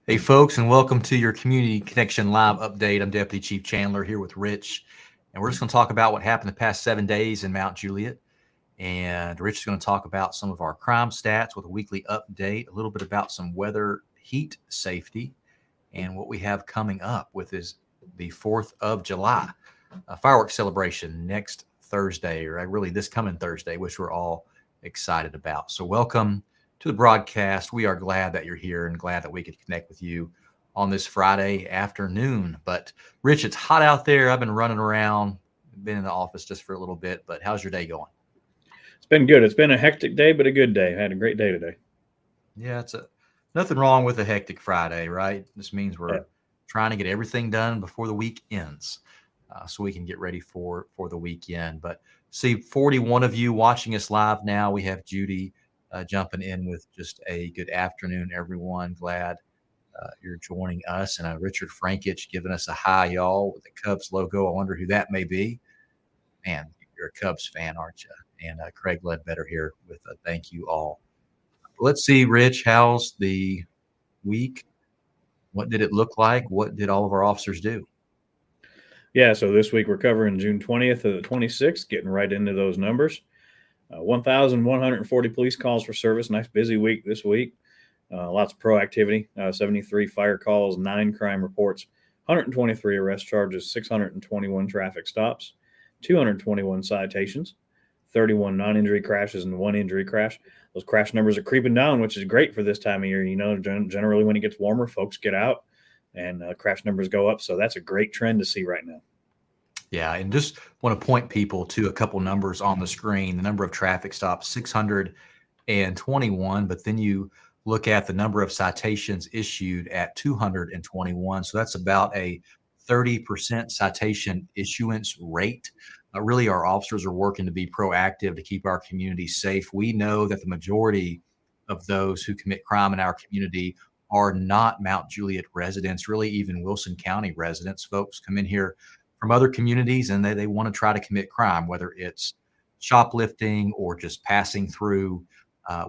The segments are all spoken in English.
Hey, folks, and welcome to your Community Connection Live update. I'm Deputy Chief Chandler here with Rich, and we're just going to talk about what happened the past 7 days in Mount Juliet. And Rich is going to talk about some of our crime stats with a weekly update, a little bit about some weather, heat safety, and what we have coming up with is the 4th of July, a fireworks celebration next Thursday, or really this coming Thursday, which we're all excited about. So welcome to the broadcast. We are glad that you're here and glad that we could connect with you on this Friday afternoon. But Rich, it's hot out there. I've been running around, been in the office just for a little bit, but how's your day going? It's been good. It's been a hectic day, but a good day. I had a great day today. Yeah, nothing wrong with a hectic Friday, right? This means we're Yeah. trying to get everything done before the week ends, so we can get ready for the weekend. But see, 41 of you watching us live now. We have Judy jumping in with just a good afternoon, everyone. Glad you're joining us. And Richard Frankich giving us a hi, y'all, with the Cubs logo. I wonder who that may be. Man, you're a Cubs fan, aren't you? And Craig Ledbetter here with a thank you all. Let's see, Rich, how's the week? What did it look like? What did all of our officers do? Yeah, so this week we're covering June 20th to the 26th, getting right into those numbers. 1,140 police calls for service. Nice busy week this week. Lots of proactivity. 73 fire calls, 9 crime reports, 123 arrest charges, 621 traffic stops, 221 citations, 31 non-injury crashes, and 1 injury crash. Those crash numbers are creeping down, which is great for this time of year. You know, generally when it gets warmer, folks get out and crash numbers go up. So that's a great trend to see right now. Yeah, and just want to point people to a couple numbers on the screen. The number of traffic stops, 621, but then you look at the number of citations issued at 221. So that's about a 30% citation issuance rate. Really, our officers are working to be proactive to keep our community safe. We know that the majority of those who commit crime in our community are not Mount Juliet residents, really even Wilson County residents. Folks come in here from other communities and they want to try to commit crime, whether it's shoplifting or just passing through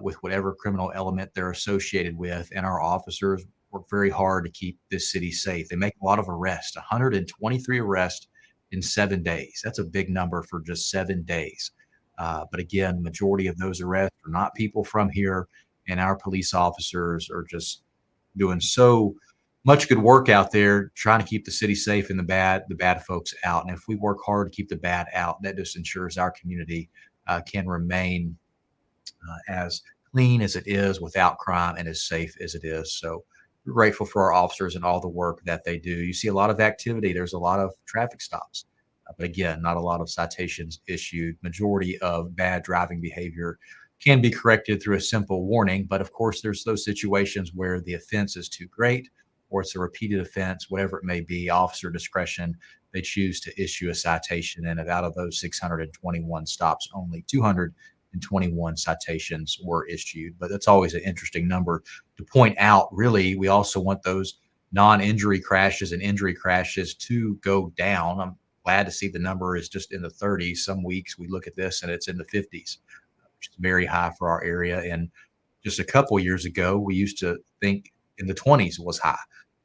with whatever criminal element they're associated with. And our officers work very hard to keep this city safe. They make a lot of arrests, 123 arrests in 7 days. That's a big number for just 7 days. But again, majority of those arrests are not people from here, and our police officers are just doing so much good work out there trying to keep the city safe and the bad folks out. And if we work hard to keep the bad out, that just ensures our community can remain as clean as it is without crime and as safe as it is. So we're grateful for our officers and all the work that they do. You see a lot of activity. There's a lot of traffic stops, but again, not a lot of citations issued. Majority of bad driving behavior can be corrected through a simple warning. But of course, there's those situations where the offense is too great or it's a repeated offense, whatever it may be, officer discretion, they choose to issue a citation. And out of those 621 stops, only 221 citations were issued. But that's always an interesting number to point out. Really, we also want those non-injury crashes and injury crashes to go down. I'm glad to see the number is just in the 30s. Some weeks we look at this and it's in the 50s, which is very high for our area. And just a couple of years ago, we used to think in the 20s was high.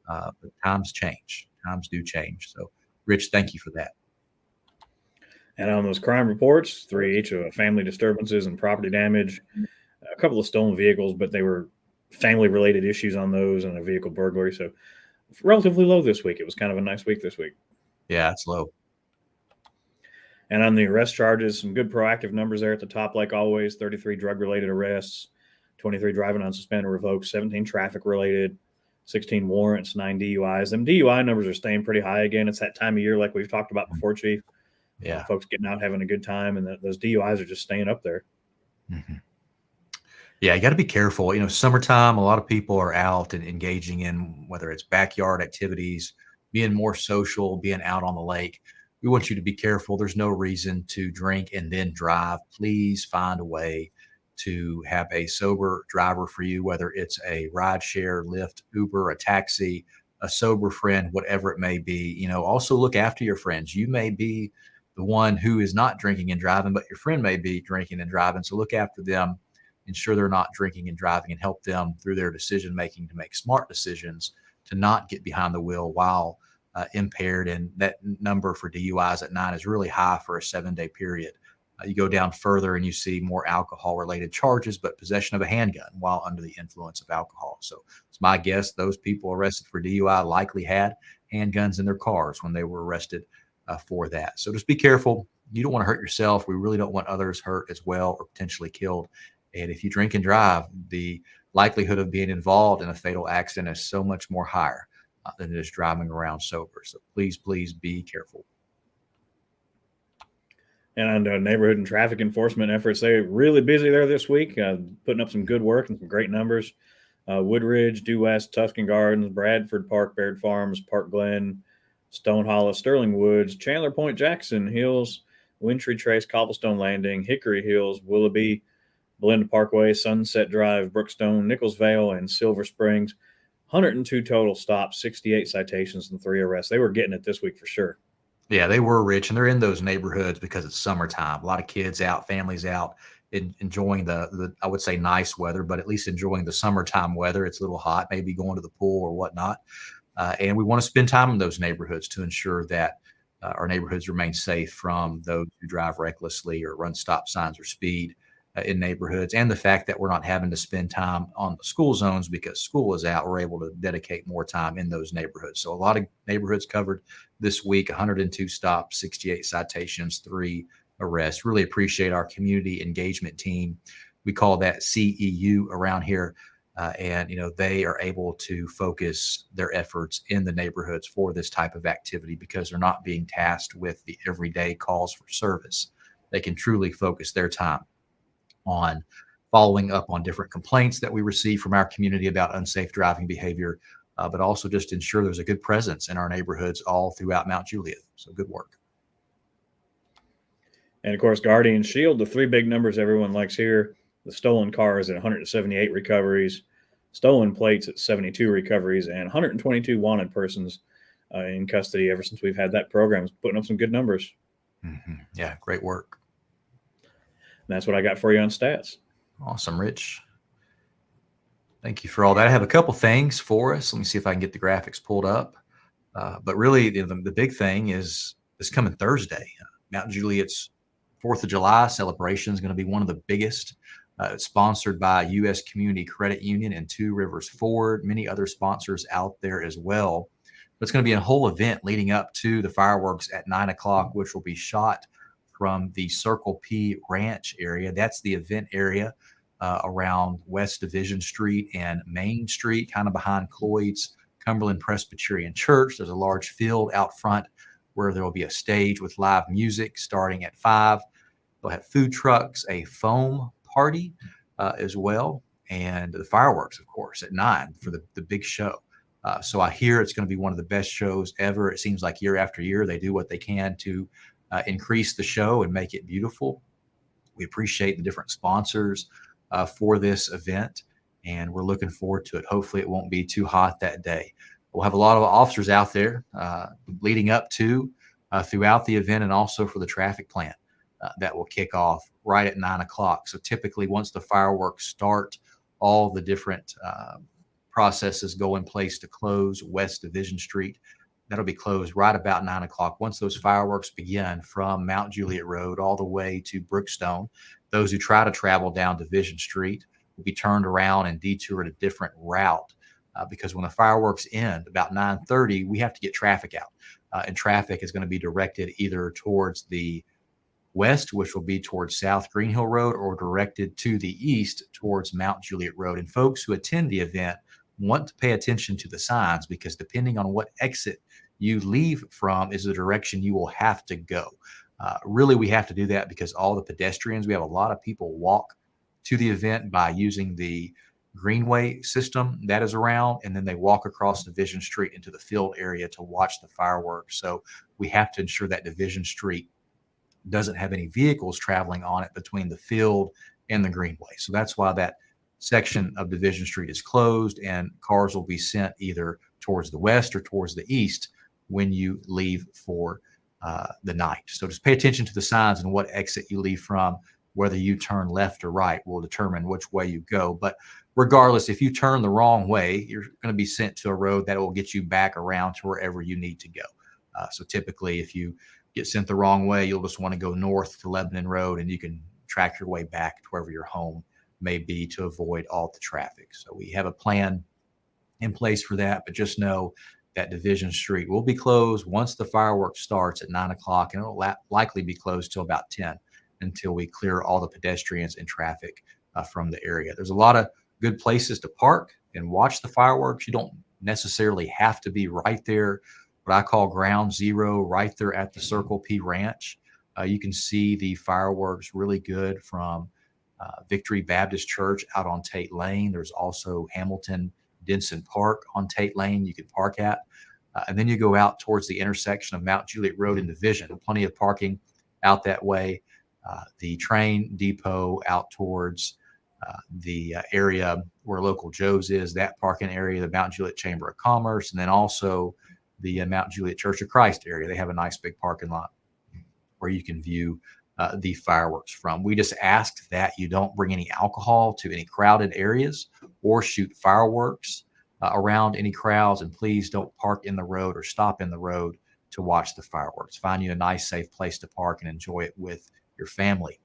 But times change. Times do change. So, Rich, thank you for that. And on those crime reports, 3 each of family disturbances and property damage, a couple of stolen vehicles, but they were family-related issues on those and a vehicle burglary. So relatively low this week. It was kind of a nice week this week. Yeah, it's low. And on the arrest charges, some good proactive numbers there at the top, like always. 33 drug-related arrests, 23 driving on suspended revoked, 17 traffic-related, 16 warrants, 9 DUIs. Them DUI numbers are staying pretty high again. It's that time of year like we've talked about before, Chief. Yeah. Folks getting out, having a good time, and those DUIs are just staying up there. Mm-hmm. Yeah, you got to be careful. You know, summertime, a lot of people are out and engaging in whether it's backyard activities, being more social, being out on the lake. We want you to be careful. There's no reason to drink and then drive. Please find a way to have a sober driver for you, whether it's a ride share, Lyft, Uber, a taxi, a sober friend, whatever it may be. You know, also look after your friends. You may be the one who is not drinking and driving, but your friend may be drinking and driving. So look after them ensure they're not drinking and driving, and help them through their decision making to make smart decisions to not get behind the wheel while impaired. And that number for DUIs at 9 is really high for a 7-day period. You go down further and you see more alcohol related charges, but possession of a handgun while under the influence of alcohol. So it's my guess those people arrested for DUI likely had handguns in their cars when they were arrested for that. So just be careful. You don't want to hurt yourself. We really don't want others hurt as well or potentially killed. And if you drink and drive, the likelihood of being involved in a fatal accident is so much more higher than just driving around sober. So please, please be careful. And neighborhood and traffic enforcement efforts, they're really busy there this week, putting up some good work and some great numbers. Woodridge, Due West, Tuscan Gardens, Bradford Park, Baird Farms, Park Glen, Stone Hollow, Sterling Woods, Chandler Point, Jackson Hills, Wintry Trace, Cobblestone Landing, Hickory Hills, Willoughby, Belinda Parkway, Sunset Drive, Brookstone, Nichols Vale, and Silver Springs. 102 total stops, 68 citations, and 3 arrests. They were getting it this week for sure. Yeah, they were rich, and they're in those neighborhoods because it's summertime. A lot of kids out, families out, enjoying the I would say nice weather, but at least enjoying the summertime weather. It's a little hot, maybe going to the pool or whatnot. And we want to spend time in those neighborhoods to ensure that our neighborhoods remain safe from those who drive recklessly or run stop signs or speed in neighborhoods. And the fact that we're not having to spend time on the school zones because school is out, we're able to dedicate more time in those neighborhoods. So a lot of neighborhoods covered this week, 102 stops, 68 citations, 3 arrests. Really appreciate our community engagement team. We call that CEU around here. And they are able to focus their efforts in the neighborhoods for this type of activity because they're not being tasked with the everyday calls for service. They can truly focus their time on following up on different complaints that we receive from our community about unsafe driving behavior, but also just ensure there's a good presence in our neighborhoods all throughout Mount Juliet. So good work. And of course, Guardian Shield, the 3 big numbers everyone likes here. The stolen cars at 178 recoveries, stolen plates at 72 recoveries, and 122 wanted persons in custody ever since we've had that program. It's putting up some good numbers. Mm-hmm. Yeah, great work. And that's what I got for you on stats. Awesome, Rich. Thank you for all that. I have a couple things for us. Let me see if I can get the graphics pulled up. But really, the big thing is this coming Thursday. Mount Juliet's 4th of July celebration is going to be one of the biggest. It's sponsored by U.S. Community Credit Union and Two Rivers Ford, many other sponsors out there as well. But it's going to be a whole event leading up to the fireworks at 9 o'clock, which will be shot from the Circle P Ranch area. That's the event area around West Division Street and Main Street, kind of behind Cloyd's Cumberland Presbyterian Church. There's a large field out front where there will be a stage with live music starting at 5. They'll have food trucks, a foam party as well, and the fireworks, of course, at 9 for the big show. So I hear it's going to be one of the best shows ever. It seems like year after year they do what they can to increase the show and make it beautiful. We appreciate the different sponsors for this event, and we're looking forward to it. Hopefully it won't be too hot that day. We'll have a lot of officers out there leading up to throughout the event and also for the traffic plan that will kick off right at 9 o'clock. So typically once the fireworks start, all the different processes go in place to close West Division Street. That'll be closed right about 9 o'clock. Once those fireworks begin from Mount Juliet Road all the way to Brookstone, those who try to travel down Division Street will be turned around and detoured a different route because when the fireworks end about 9:30, we have to get traffic out. And traffic is going to be directed either towards the west, which will be towards South Green Hill Road, or directed to the east towards Mount Juliet Road. And folks who attend the event want to pay attention to the signs because depending on what exit you leave from is the direction you will have to go. Really, we have to do that because all the pedestrians, we have a lot of people walk to the event by using the greenway system that is around, and then they walk across Division Street into the field area to watch the fireworks. So we have to ensure that Division Street doesn't have any vehicles traveling on it between the field and the greenway. So that's why that section of Division Street is closed, and cars will be sent either towards the west or towards the east when you leave for the night. So just pay attention to the signs and what exit you leave from. whether you turn left or right will determine which way you go. But regardless, if you turn the wrong way, you're going to be sent to a road that will get you back around to wherever you need to go. So typically, if you get sent the wrong way, you'll just want to go north to Lebanon Road, and you can track your way back to wherever your home may be to avoid all the traffic. So we have a plan in place for that, but just know that Division Street will be closed once the fireworks starts at 9 o'clock, and it'll likely be closed till about 10 until we clear all the pedestrians and traffic from the area. There's a lot of good places to park and watch the fireworks. You don't necessarily have to be right there, what I call ground zero, right there at the Circle P Ranch. You can see the fireworks really good from Victory Baptist Church out on Tate Lane. There's also Hamilton Denson Park on Tate Lane you can park at. And then you go out towards the intersection of Mount Juliet Road and Division. Plenty of parking out that way. The train depot out towards the area where Local Joe's is, that parking area, the Mount Juliet Chamber of Commerce, and then also the Mount Juliet Church of Christ area. They have a nice big parking lot where you can view the fireworks from. We just ask that you don't bring any alcohol to any crowded areas or shoot fireworks around any crowds, and please don't park in the road or stop in the road to watch the fireworks. Find you a nice, safe place to park and enjoy it with your family.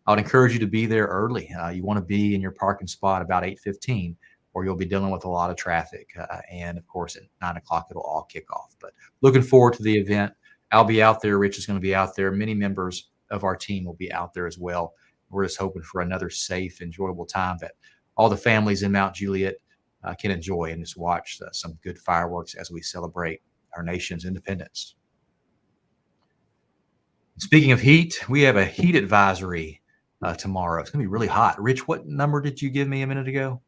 I would encourage you to be there early. You want to be in your parking spot about 8:15, or you'll be dealing with a lot of traffic. And of course, at 9 o'clock, it'll all kick off. But looking forward to the event. I'll be out there. Rich is going to be out there. Many members of our team will be out there as well. We're just hoping for another safe, enjoyable time that all the families in Mount Juliet can enjoy and just watch some good fireworks as we celebrate our nation's independence. Speaking of heat, we have a heat advisory tomorrow. It's going to be really hot. Rich, what number did you give me a minute ago?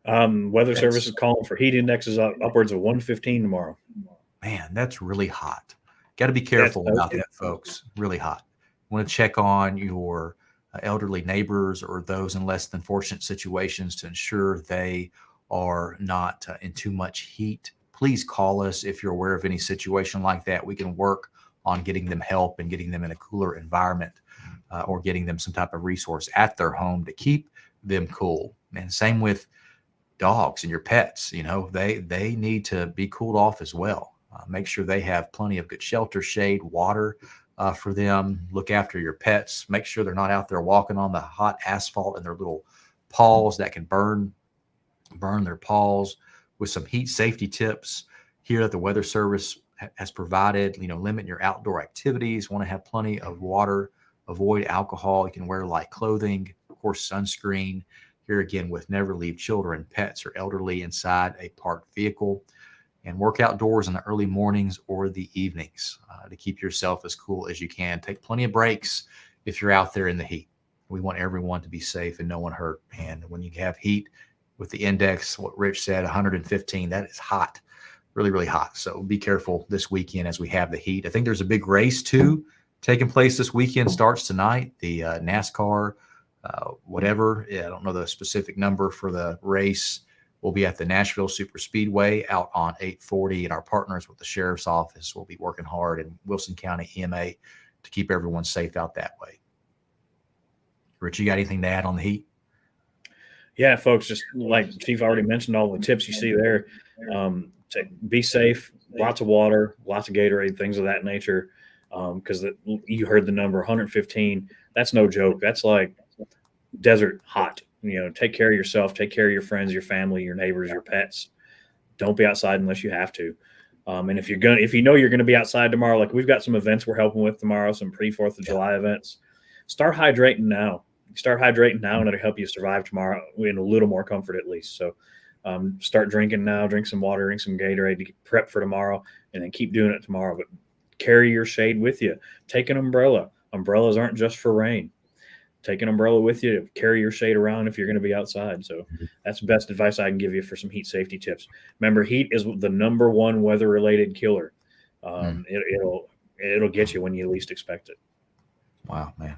Weather Service is calling for heat indexes upwards of 115 tomorrow. Man, that's really hot. Got to be careful about that, folks. Really hot. Want to check on your elderly neighbors or those in less than fortunate situations to ensure they are not in too much heat. Please call us if you're aware of any situation like that. We can work on getting them help and getting them in a cooler environment or getting them some type of resource at their home to keep them cool. And same with dogs and your pets. You know, they need to be cooled off as well. Make sure they have plenty of good shelter, shade, water for them. Look after your pets. Make sure they're not out there walking on the hot asphalt and their little paws that can burn their paws. With some heat safety tips here that the Weather Service has provided. You know, limit your outdoor activities. Want to have plenty of water. Avoid alcohol. You can wear light clothing. Of course, sunscreen. Here again, with never leave children, pets, or elderly inside a parked vehicle. And work outdoors in the early mornings or the evenings to keep yourself as cool as you can. Take plenty of breaks if you're out there in the heat. We want everyone to be safe and no one hurt. And when you have heat with the index, what Rich said, 115, that is hot, really, really hot. So be careful this weekend as we have the heat. I think there's a big race too taking place this weekend. Starts tonight, the NASCAR, whatever. Yeah, I don't know the specific number for the race. We'll be at the Nashville Super Speedway out on 840, and our partners with the Sheriff's Office will be working hard in Wilson County EMA to keep everyone safe out that way. Rich, you got anything to add on the heat? Yeah, folks, just like Chief already mentioned, all the tips you see there. Be safe, lots of water, lots of Gatorade, things of that nature, because you heard the number 115. That's no joke. That's like desert hot. You know, take care of yourself, take care of your friends, your family, your neighbors, your pets. Don't be outside unless you have to. And if you know you're gonna be outside tomorrow, like we've got some events we're helping with tomorrow, some pre-4th of July events. Start hydrating now. And it'll help you survive tomorrow in a little more comfort at least. So start drinking now, drink some water, drink some Gatorade to get prep for tomorrow, and then keep doing it tomorrow. But carry your shade with you. Take an umbrella. Umbrellas aren't just for rain. Take an umbrella with you to carry your shade around if you're going to be outside. So that's the best advice I can give you for some heat safety tips. Remember, heat is the number one weather-related killer. It'll get you when you least expect it. Wow, man.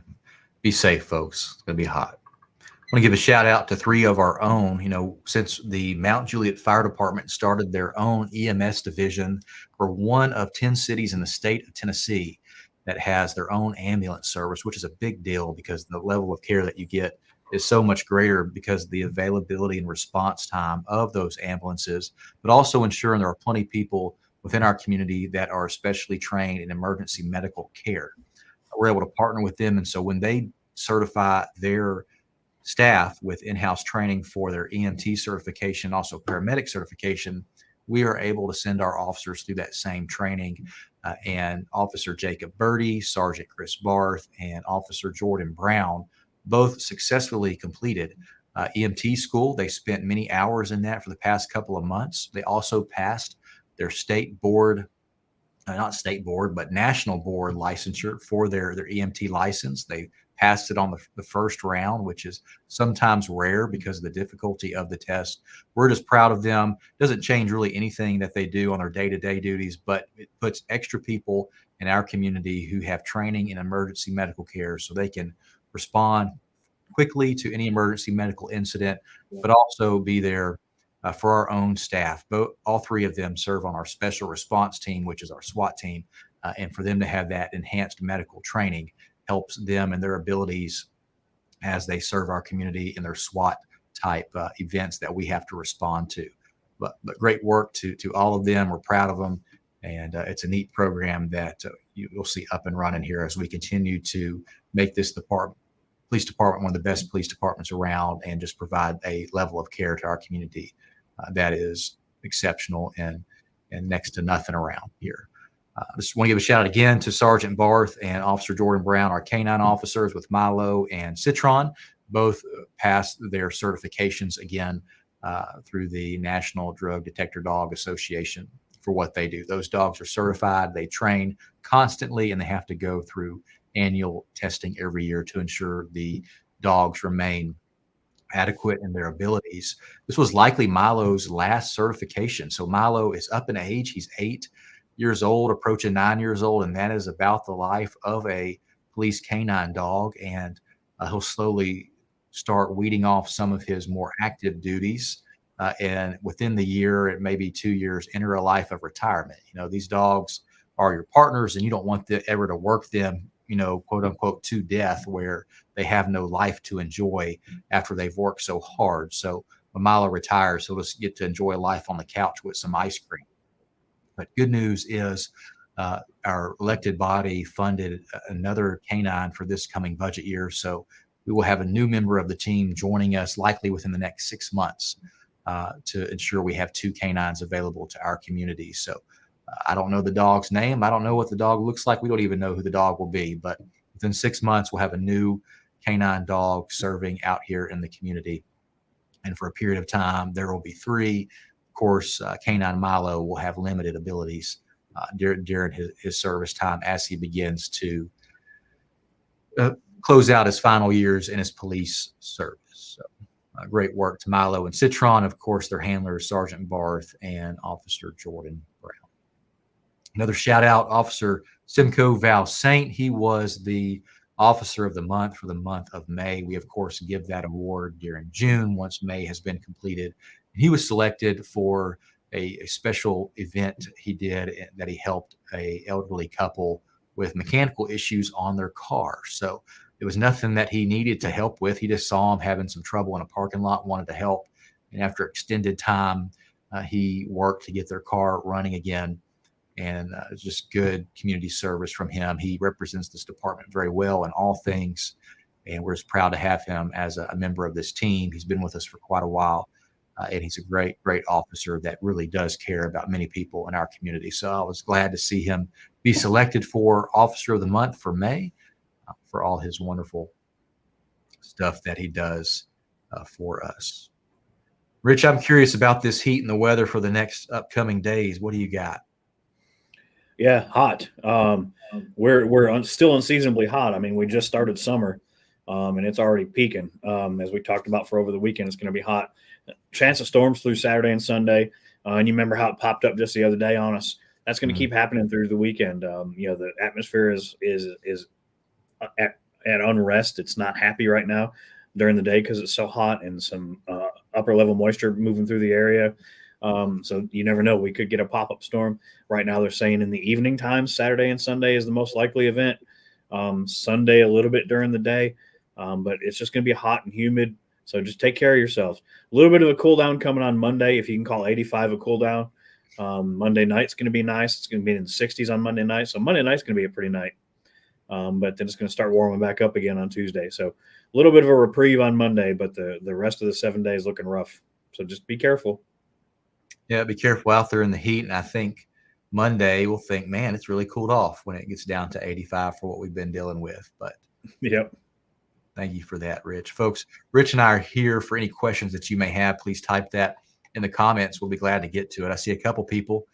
Be safe, folks. It's going to be hot. I want to give a shout out to 3 of our own. You know, since the Mount Juliet Fire Department started their own EMS division, we're one of 10 cities in the state of Tennessee that has their own ambulance service, which is a big deal because the level of care that you get is so much greater because of the availability and response time of those ambulances, but also ensuring there are plenty of people within our community that are especially trained in emergency medical care. We're able to partner with them. And so when they certify their staff with in-house training for their EMT certification, also paramedic certification, we are able to send our officers through that same training. And Officer Jacob Birdie, Sergeant Chris Barth, and Officer Jordan Brown both successfully completed EMT school. They spent many hours in that for the past couple of months. They also passed their state board, not state board, but national board licensure for their EMT license. They passed it on the first round, which is sometimes rare because of the difficulty of the test. We're just proud of them. Doesn't change really anything that they do on their day-to-day duties, but it puts extra people in our community who have training in emergency medical care so they can respond quickly to any emergency medical incident, but also be there for our own staff. All three of them serve on our special response team, which is our SWAT team. And for them to have that enhanced medical training helps them and their abilities as they serve our community in their SWAT type events that we have to respond to. But great work to all of them. We're proud of them. And it's a neat program that you'll see up and running here as we continue to make this police department one of the best police departments around and just provide a level of care to our community that is exceptional and next to nothing around here. Just want to give a shout out again to Sergeant Barth and Officer Jordan Brown, our canine officers with Milo and Citron. Both passed their certifications again through the National Drug Detector Dog Association for what they do. Those dogs are certified, they train constantly, and they have to go through annual testing every year to ensure the dogs remain adequate in their abilities. This was likely Milo's last certification. So Milo is up in age. He's 8 years old, approaching 9 years old, and that is about the life of a police canine dog. And he'll slowly start weeding off some of his more active duties. And within the year, it may be 2 years, enter a life of retirement. These dogs are your partners, and you don't want ever to work them, quote unquote, to death, where they have no life to enjoy after they've worked so hard. So when Milo retires, he'll just get to enjoy life on the couch with some ice cream. But good news is our elected body funded another canine for this coming budget year. So we will have a new member of the team joining us likely within the next 6 months to ensure we have 2 canines available to our community. So I don't know the dog's name. I don't know what the dog looks like. We don't even know who the dog will be. But within 6 months, we'll have a new canine dog serving out here in the community. And for a period of time, there will be 3. Of course, canine Milo will have limited abilities during his service time as he begins to close out his final years in his police service. So great work to Milo and Citron. Of course, their handlers, Sergeant Barth and Officer Jordan Brown. Another shout out, Officer Simcoe Val Saint. He was the Officer of the Month for the month of May. We, of course, give that award during June once May has been completed. He was selected for a special event he did that he helped a elderly couple with mechanical issues on their car. So it was nothing that he needed to help with. He just saw him having some trouble in a parking lot, wanted to help. And after extended time, he worked to get their car running again. And it's just good community service from him. He represents this department very well in all things. And we're just proud to have him as a member of this team. He's been with us for quite a while. And he's a great, great officer that really does care about many people in our community. So I was glad to see him be selected for Officer of the Month for May for all his wonderful stuff that he does for us. Rich, I'm curious about this heat and the weather for the next upcoming days. What do you got? Yeah, hot. We're still unseasonably hot. I mean, we just started summer, and it's already peaking. As we talked about for over the weekend, it's going to be hot. Chance of storms through Saturday and Sunday. And you remember how it popped up just the other day on us. That's going to keep happening through the weekend. The atmosphere is at unrest. It's not happy right now during the day because it's so hot and some upper level moisture moving through the area. So you never know. We could get a pop-up storm. Right now they're saying in the evening times, Saturday and Sunday is the most likely event. Sunday a little bit during the day, but it's just going to be hot and humid. So just take care of yourselves. A little bit of a cool down coming on Monday. If you can call 85 a cool down. Monday night's going to be nice. It's going to be in the 60s on Monday night. So Monday night's going to be a pretty night. But then it's going to start warming back up again on Tuesday. So a little bit of a reprieve on Monday, but the rest of the 7 days looking rough. So just be careful. Yeah, be careful out there in the heat. And I think Monday we'll think, man, it's really cooled off when it gets down to 85 for what we've been dealing with. But Yep. thank you for that, Rich. Folks, Rich and I are here for any questions that you may have. Please type that in the comments. We'll be glad to get to it. I see a couple people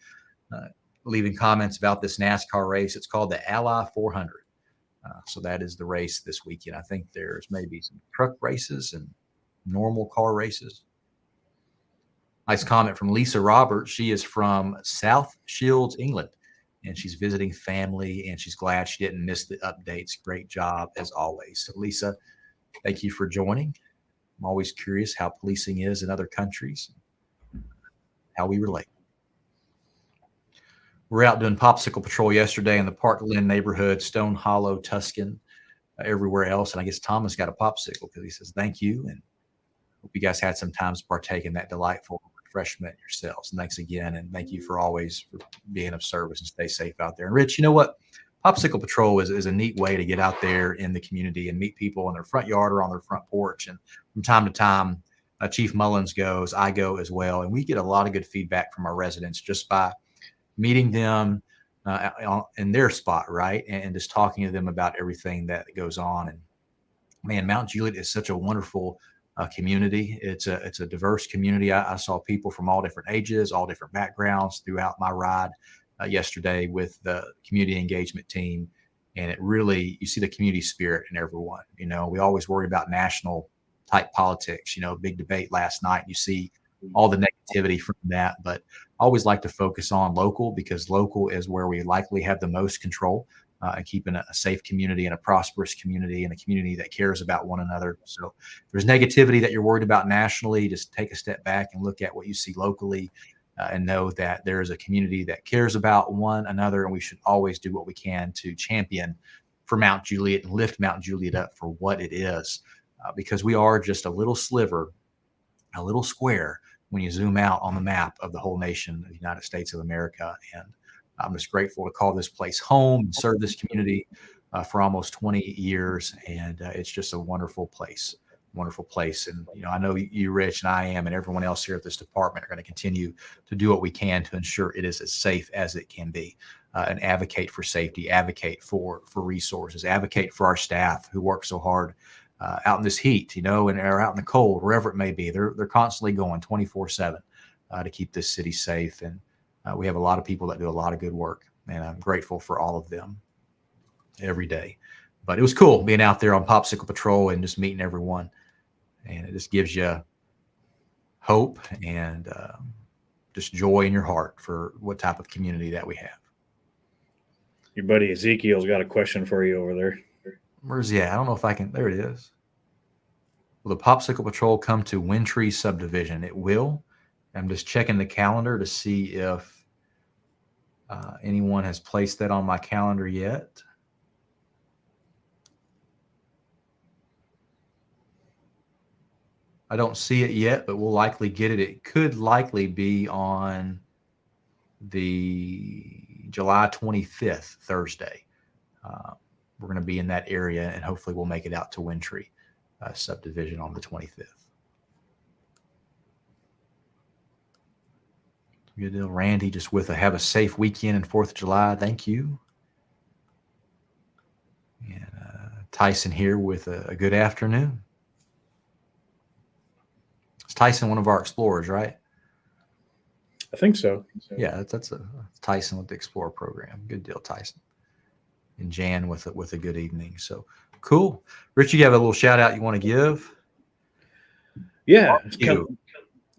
leaving comments about this NASCAR race. It's called the Ally 400. So that is the race this weekend. I think there's maybe some truck races and normal car races. Nice comment from Lisa Roberts. She is from South Shields, England, and she's visiting family, and she's glad she didn't miss the updates. Great job, as always. So, Lisa, thank you for joining. I'm always curious how policing is in other countries, how we relate. We're out doing popsicle patrol yesterday in the Park Glen neighborhood, Stone Hollow, Tuscan, everywhere else. And I guess Thomas got a popsicle because he says, thank you. And hope you guys had some time to partake in that delightful refreshment yourselves. And thanks again. And thank you for always for being of service and stay safe out there. And Rich, you know what? Popsicle Patrol is a neat way to get out there in the community and meet people in their front yard or on their front porch. And from time to time, Chief Mullins goes, I go as well. And we get a lot of good feedback from our residents just by meeting them in their spot, right? And just talking to them about everything that goes on. And man, Mount Juliet is such a wonderful community. It's a diverse community. I saw people from all different ages, all different backgrounds throughout my ride yesterday with the community engagement team. And it really, you see the community spirit in everyone. You know, we always worry about national type politics, you know, big debate last night. You see all the negativity from that, but I always like to focus on local because local is where we likely have the most control and keeping a safe community and a prosperous community and a community that cares about one another. So if there's negativity that you're worried about nationally, just take a step back and look at what you see locally and know that there is a community that cares about one another. And we should always do what we can to champion for Mount Juliet and lift Mount Juliet up for what it is, because we are just a little sliver, a little square when you zoom out on the map of the whole nation of the United States of America. And I'm just grateful to call this place home and serve this community for almost 20 years. And it's just a wonderful place. And, you know, I know you, Rich, and I am, and everyone else here at this department are going to continue to do what we can to ensure it is as safe as it can be and advocate for safety, advocate for resources, advocate for our staff who work so hard out in this heat, you know, and or out in the cold, wherever it may be. They're constantly going 24/7 to keep this city safe. And we have a lot of people that do a lot of good work, and I'm grateful for all of them every day. But it was cool being out there on Popsicle Patrol and just meeting everyone. And it just gives you hope and just joy in your heart for what type of community that we have. Your buddy Ezekiel's got a question for you over there. Where's he at? I don't know if I can. There it is. Will the Popsicle Patrol come to Wintry subdivision? It will. I'm just checking the calendar to see if anyone has placed that on my calendar yet. I don't see it yet, but we'll likely get it. It could likely be on the July 25th, Thursday. We're going to be in that area, and hopefully we'll make it out to Wintry subdivision on the 25th. Good deal. Randy just with have a safe weekend and 4th of July. Thank you. And Tyson here with a good afternoon. It's Tyson, one of our explorers, right? I think so. Yeah, that's Tyson with the Explorer program. Good deal, Tyson. And Jan with a good evening. So cool. Rich, you have a little shout out you want to give? Yeah,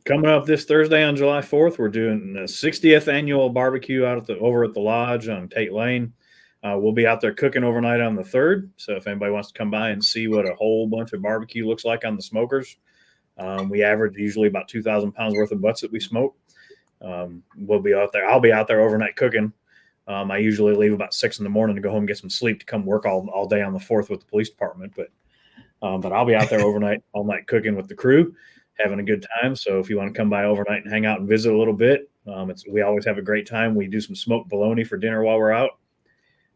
coming up this Thursday on July 4th, we're doing the 60th annual barbecue over at the lodge on Tate Lane. We'll be out there cooking overnight on the 3rd. So if anybody wants to come by and see what a whole bunch of barbecue looks like on the smokers, we average usually about 2,000 pounds worth of butts that we smoke. We'll be out there. I'll be out there overnight cooking. I usually leave about 6 in the morning to go home and get some sleep to come work all day on the 4th with the police department. But I'll be out there overnight, all night cooking with the crew, having a good time. So if you want to come by overnight and hang out and visit a little bit, we always have a great time. We do some smoked bologna for dinner while we're out.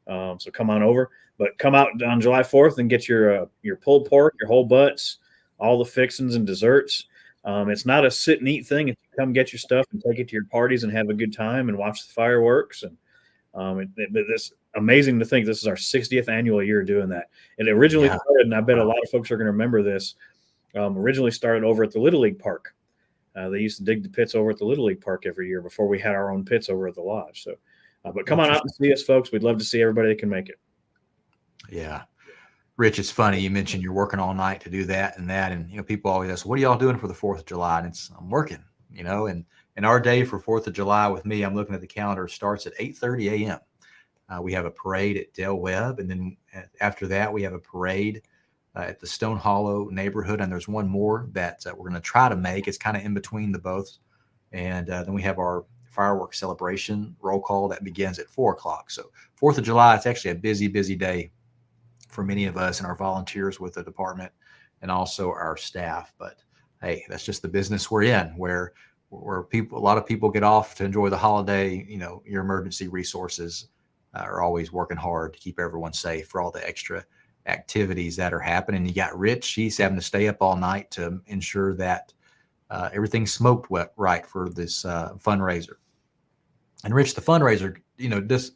So come on over, but come out on July 4th and get your pulled pork, your whole butts, all the fixings and desserts. It's not a sit and eat thing. If you come get your stuff and take it to your parties and have a good time and watch the fireworks. And it's amazing to think this is our 60th annual year doing that. It originally started, and I bet a lot of folks are going to remember this, originally started over at the Little League Park. They used to dig the pits over at the Little League Park every year before we had our own pits over at the lodge. So, but come on out and see us, folks. We'd love to see everybody that can make it. Yeah. Rich, it's funny. You mentioned you're working all night to do that. And, people always ask, what are y'all doing for the 4th of July? And I'm working, and our day for 4th of July with me, I'm looking at the calendar, starts at 8:30 a.m. We have a parade at Del Webb. And then after that, we have a parade at the Stone Hollow neighborhood. And there's one more that we're going to try to make. It's kind of in between the both. And then we have our fireworks celebration roll call that begins at 4:00. So 4th of July, it's actually a busy, busy day for many of us and our volunteers with the department and also our staff. But hey, that's just the business we're in, where a lot of people get off to enjoy the holiday. Your emergency resources are always working hard to keep everyone safe for all the extra activities that are happening. You got Rich, he's having to stay up all night to ensure that everything's smoked right for this fundraiser. And Rich, the fundraiser, this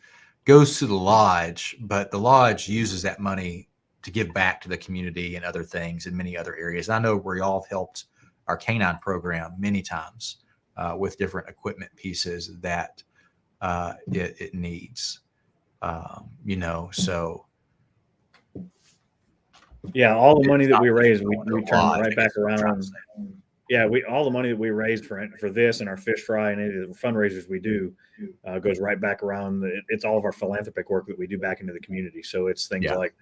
goes to the lodge, but the lodge uses that money to give back to the community and other things in many other areas. And I know where y'all have helped our canine program many times with different equipment pieces that it needs, so. Yeah, all the money that we raise, we turn right back around. Yeah, all the money that we raised for this and our fish fry and any of the fundraisers we do goes right back around. It's all of our philanthropic work that we do back into the community. So it's things like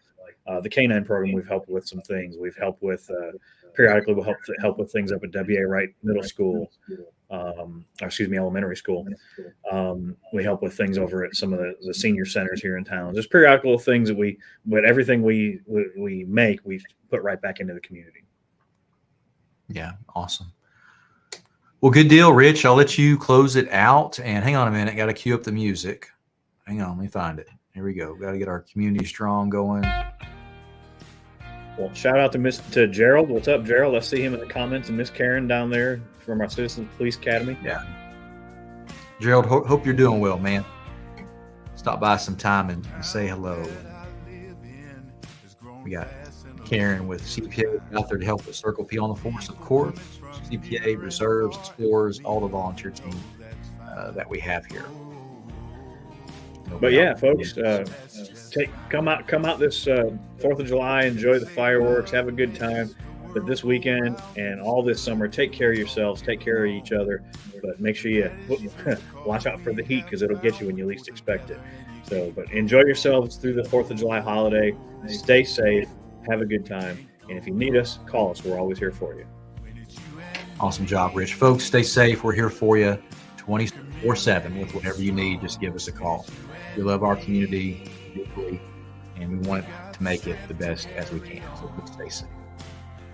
the canine program. We've helped with some things. We've helped with periodically. We'll help with things up at W.A. Wright Middle School, elementary school. We help with things over at some of the senior centers here in town. There's periodical things but everything we make, we put right back into the community. Yeah. Awesome. Well, good deal, Rich. I'll let you close it out, and hang on a minute. Got to cue up the music. Hang on. Let me find it. Here we go. Got to get our community strong going. Well, shout out to Gerald. What's up, Gerald? I see him in the comments, and Miss Karen down there from our Citizens Police Academy. Yeah. Gerald, hope you're doing well, man. Stop by sometime and say hello. We got Karen with CPA out there to help with Circle P on the force, of course. CPA, reserves, explorers, all the volunteer team that we have here. But yeah, folks, come out this 4th of July, enjoy the fireworks, have a good time. But this weekend and all this summer, take care of yourselves, take care of each other, but make sure you watch out for the heat, because it'll get you when you least expect it. So, but enjoy yourselves through the 4th of July holiday. Stay safe, have a good time, and if you need us, call us. We're always here for you. Awesome job, Rich. Folks, stay safe. We're here for you 24/7 with whatever you need. Just give us a call. We love our community deeply, and we want to make it the best as we can. So please stay safe.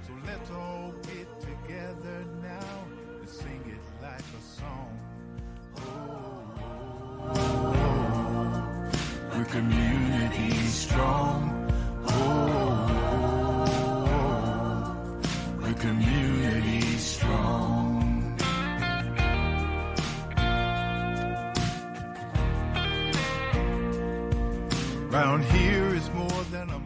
So let's all get together now and sing it like a song. We're community strong. We're community strong. Round here is more than a